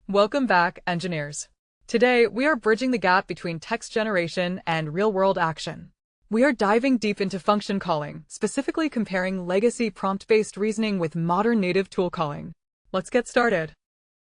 Welcome back, engineers. Today, we are bridging the gap between text generation and real-world action. We are diving deep into function calling, specifically comparing legacy prompt-based reasoning with modern native tool calling. Let's get started.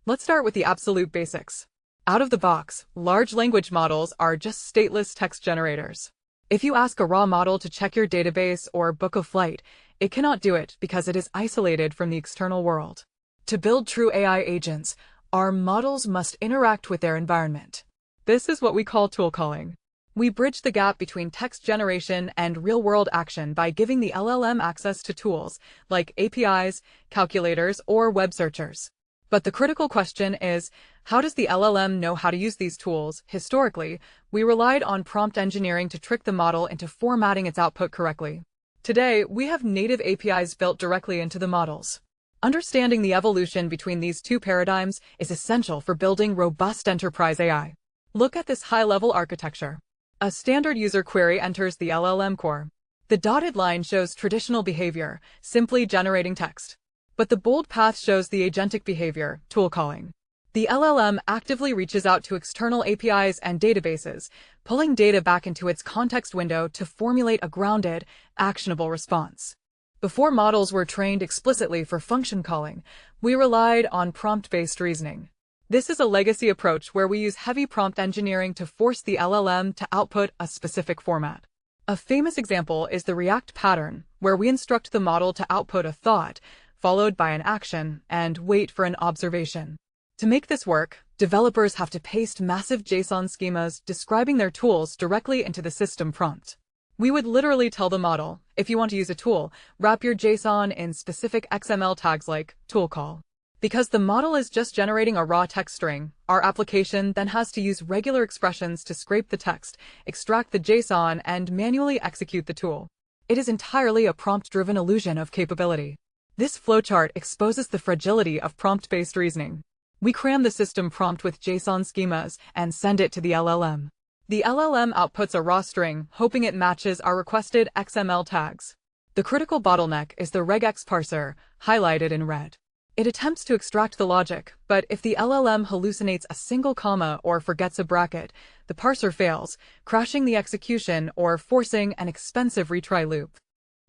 Let's start with the absolute basics. Out of the box, large language models are just stateless text generators. If you ask a raw model to check your database or book a flight, it cannot do it because it is isolated from the external world. To build true AI agents, our models must interact with their environment. This is what we call tool calling. We bridge the gap between text generation and real-world action by giving the LLM access to tools like APIs, calculators, or web searchers. But the critical question is, how does the LLM know how to use these tools? Historically, we relied on prompt engineering to trick the model into formatting its output correctly. Today, we have native APIs built directly into the models. Understanding the evolution between these two paradigms is essential for building robust enterprise AI. Look at this high-level architecture. A standard user query enters the LLM core. The dotted line shows traditional behavior, simply generating text. But the bold path shows the agentic behavior, tool calling. The LLM actively reaches out to external APIs and databases, pulling data back into its context window to formulate a grounded, actionable response. Before models were trained explicitly for function calling, we relied on prompt-based reasoning. This is a legacy approach where we use heavy prompt engineering to force the LLM to output a specific format. A famous example is the React pattern, where we instruct the model to output a thought, followed by an action, and wait for an observation. To make this work, developers have to paste massive JSON schemas describing their tools directly into the system prompt. We would literally tell the model, if you want to use a tool, wrap your JSON in specific XML tags like tool call. Because the model is just generating a raw text string, our application then has to use regular expressions to scrape the text, extract the JSON, and manually execute the tool. It is entirely a prompt-driven illusion of capability. This flowchart exposes the fragility of prompt-based reasoning. We cram the system prompt with JSON schemas and send it to the LLM. The LLM outputs a raw string, hoping it matches our requested XML tags. The critical bottleneck is the regex parser, highlighted in red. It attempts to extract the logic, but if the LLM hallucinates a single comma or forgets a bracket, the parser fails, crashing the execution or forcing an expensive retry loop.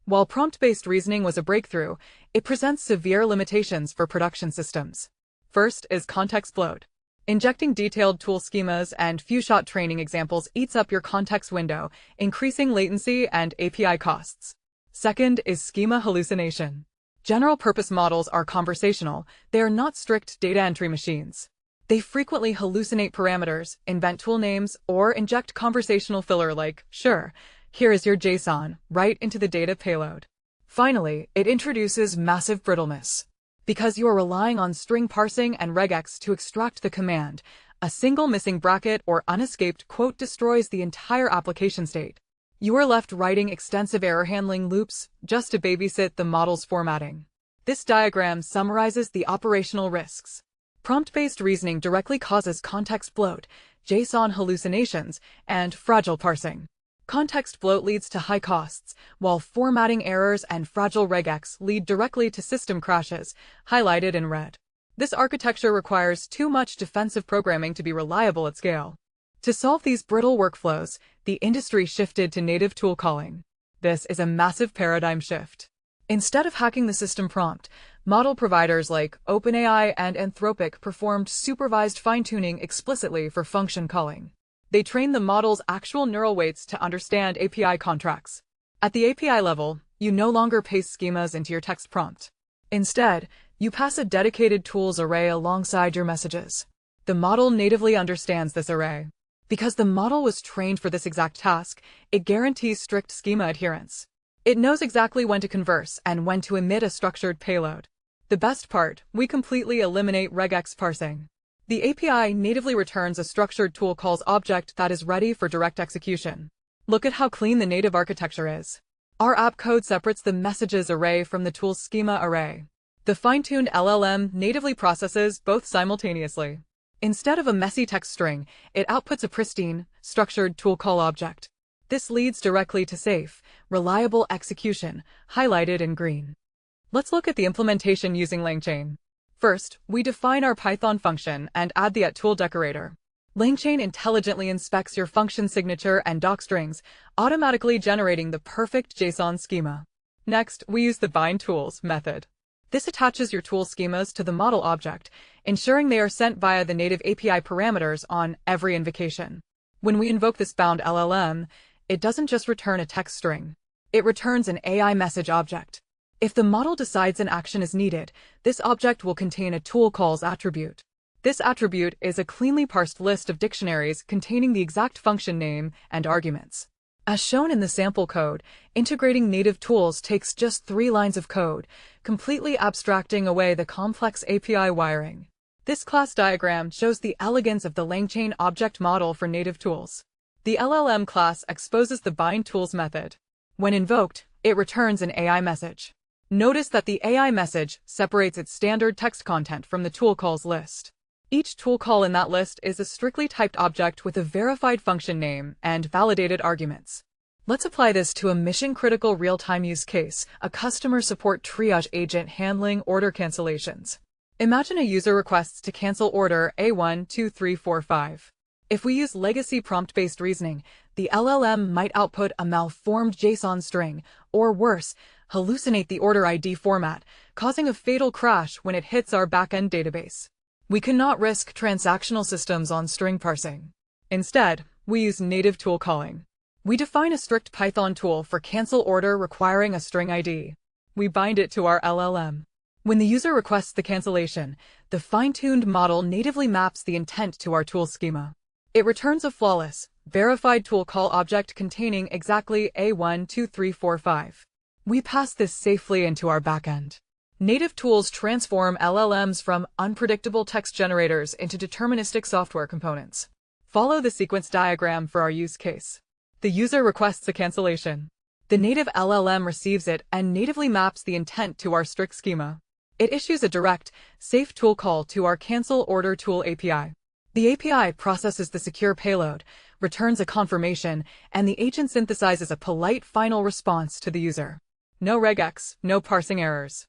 While prompt-based reasoning was a breakthrough, it presents severe limitations for production systems. First is context bloat. Injecting detailed tool schemas and few-shot training examples eats up your context window, increasing latency and API costs. Second is schema hallucination. General-purpose models are conversational, they are not strict data entry machines. They frequently hallucinate parameters, invent tool names, or inject conversational filler like, sure, here is your JSON, right into the data payload. Finally, it introduces massive brittleness. Because you are relying on string parsing and regex to extract the command, a single missing bracket or unescaped quote destroys the entire application state. You are left writing extensive error handling loops just to babysit the model's formatting. This diagram summarizes the operational risks. Prompt-based reasoning directly causes context bloat, JSON hallucinations, and fragile parsing. Context bloat leads to high costs, while formatting errors and fragile regex lead directly to system crashes, highlighted in red. This architecture requires too much defensive programming to be reliable at scale. To solve these brittle workflows, the industry shifted to native tool calling. This is a massive paradigm shift. Instead of hacking the system prompt, model providers like OpenAI and Anthropic performed supervised fine-tuning explicitly for function calling. They trained the model's actual neural weights to understand API contracts. At the API level, you no longer paste schemas into your text prompt. Instead, you pass a dedicated tools array alongside your messages. The model natively understands this array. Because the model was trained for this exact task, it guarantees strict schema adherence. It knows exactly when to converse and when to emit a structured payload. The best part, we completely eliminate regex parsing. The API natively returns a structured tool calls object that is ready for direct execution. Look at how clean the native architecture is. Our app code separates the messages array from the tool's schema array. The fine-tuned LLM natively processes both simultaneously. Instead of a messy text string, it outputs a pristine, structured tool call object. This leads directly to safe, reliable execution, highlighted in green. Let's look at the implementation using LangChain. First, we define our Python function and add the @tool decorator. LangChain intelligently inspects your function signature and docstrings, automatically generating the perfect JSON schema. Next, we use the bindTools method. This attaches your tool schemas to the model object, ensuring they are sent via the native API parameters on every invocation. When we invoke this bound LLM, it doesn't just return a text string. It returns an AI message object. If the model decides an action is needed, this object will contain a tool calls attribute. This attribute is a cleanly parsed list of dictionaries containing the exact function name and arguments. As shown in the sample code, integrating native tools takes just 3 lines of code, completely abstracting away the complex API wiring. This class diagram shows the elegance of the LangChain object model for native tools. The LLM class exposes the bindTools method. When invoked, it returns an AI message. Notice that the AI message separates its standard text content from the tool calls list. Each tool call in that list is a strictly typed object with a verified function name and validated arguments. Let's apply this to a mission-critical real-time use case, a customer support triage agent handling order cancellations. Imagine a user requests to cancel order A12345. If we use legacy prompt-based reasoning, the LLM might output a malformed JSON string, or worse, hallucinate the order ID format, causing a fatal crash when it hits our backend database. We cannot risk transactional systems on string parsing. Instead, we use native tool calling. We define a strict Python tool for cancel order requiring a string ID. We bind it to our LLM. When the user requests the cancellation, the fine-tuned model natively maps the intent to our tool schema. It returns a flawless, verified tool call object containing exactly A12345. We pass this safely into our backend. Native tools transform LLMs from unpredictable text generators into deterministic software components. Follow the sequence diagram for our use case. The user requests a cancellation. The native LLM receives it and natively maps the intent to our strict schema. It issues a direct, safe tool call to our cancel order tool API. The API processes the secure payload, returns a confirmation, and the agent synthesizes a polite final response to the user. No regex, no parsing errors.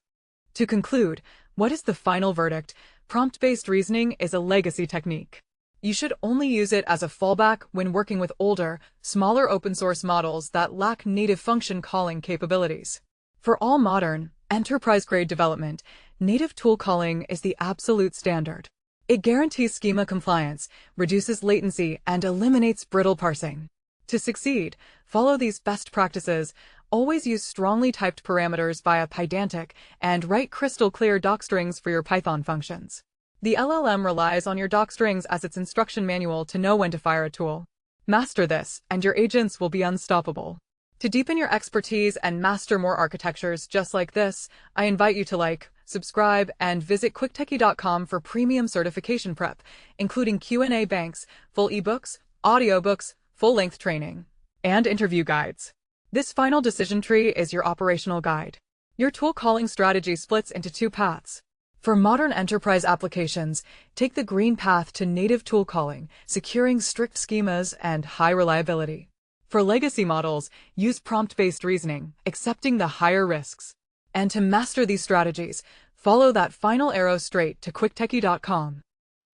To conclude, what is the final verdict? Prompt-based reasoning is a legacy technique. You should only use it as a fallback when working with older, smaller open-source models that lack native function calling capabilities. For all modern, enterprise-grade development, native tool calling is the absolute standard. It guarantees schema compliance, reduces latency, and eliminates brittle parsing. To succeed, follow these best practices. Always use strongly typed parameters via Pydantic and write crystal-clear docstrings for your Python functions. The LLM relies on your docstrings as its instruction manual to know when to fire a tool. Master this, and your agents will be unstoppable. To deepen your expertise and master more architectures just like this, I invite you to like, subscribe, and visit quicktechie.com for premium certification prep, including Q&A banks, full ebooks, audiobooks, full-length training, and interview guides. This final decision tree is your operational guide. Your tool calling strategy splits into 2 paths. For modern enterprise applications, take the green path to native tool calling, securing strict schemas and high reliability. For legacy models, use prompt-based reasoning, accepting the higher risks. And to master these strategies, follow that final arrow straight to quicktechie.com.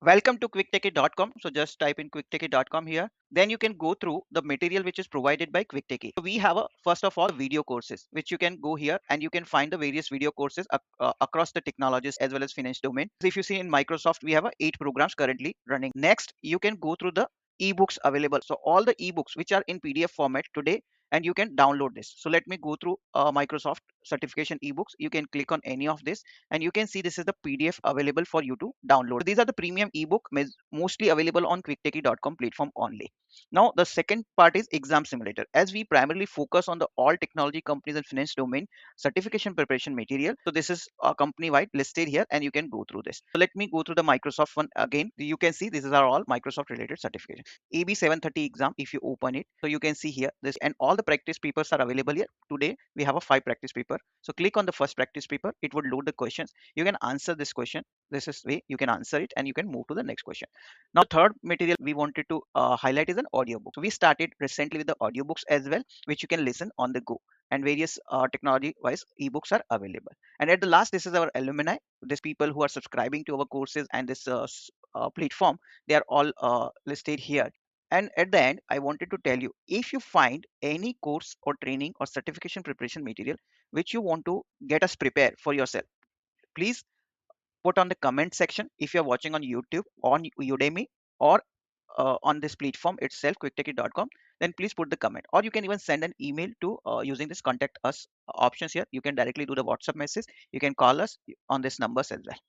Welcome to quicktechie.com. So just type in quicktechie.com here. Then you can go through the material which is provided by Quicktechie. So we have first of all video courses which you can go here and you can find the various video courses across the technologies as well as finance domain. So if you see in Microsoft, we have 8 programs currently running. Next, you can go through the ebooks available. So all the ebooks which are in PDF format today, and you can download this. So let me go through Microsoft certification ebooks. You can click on any of this and you can see this is the PDF available for you to download. So these are the premium ebook mostly available on quicktechie.com platform only. Now the second part is exam simulator. As we primarily focus on the all technology companies and finance domain certification preparation material. So this is company wide listed here and you can go through this. So let me go through the Microsoft one again. You can see this is all Microsoft related certification. AB 730 exam, if you open it, so you can see here this, and all the practice papers are available here. Today we have 5 practice papers paper. So click on the first practice paper. It would load the questions. You can answer this question. This is way you can answer it, and you can move to the next question. Now, the third material we wanted to highlight is an audiobook. So we started recently with the audiobooks as well, which you can listen on the go, and various technology-wise ebooks are available. And at the last, this is our alumni. These people who are subscribing to our courses and this platform, they are all listed here. And at the end, I wanted to tell you, if you find any course or training or certification preparation material which you want to get us prepared for yourself, please put on the comment section. If you're watching on YouTube, on Udemy, or on this platform itself, quicktechie.com, then please put the comment, or you can even send an email to using this contact us options here. You can directly do the WhatsApp message. You can call us on this numbers as well.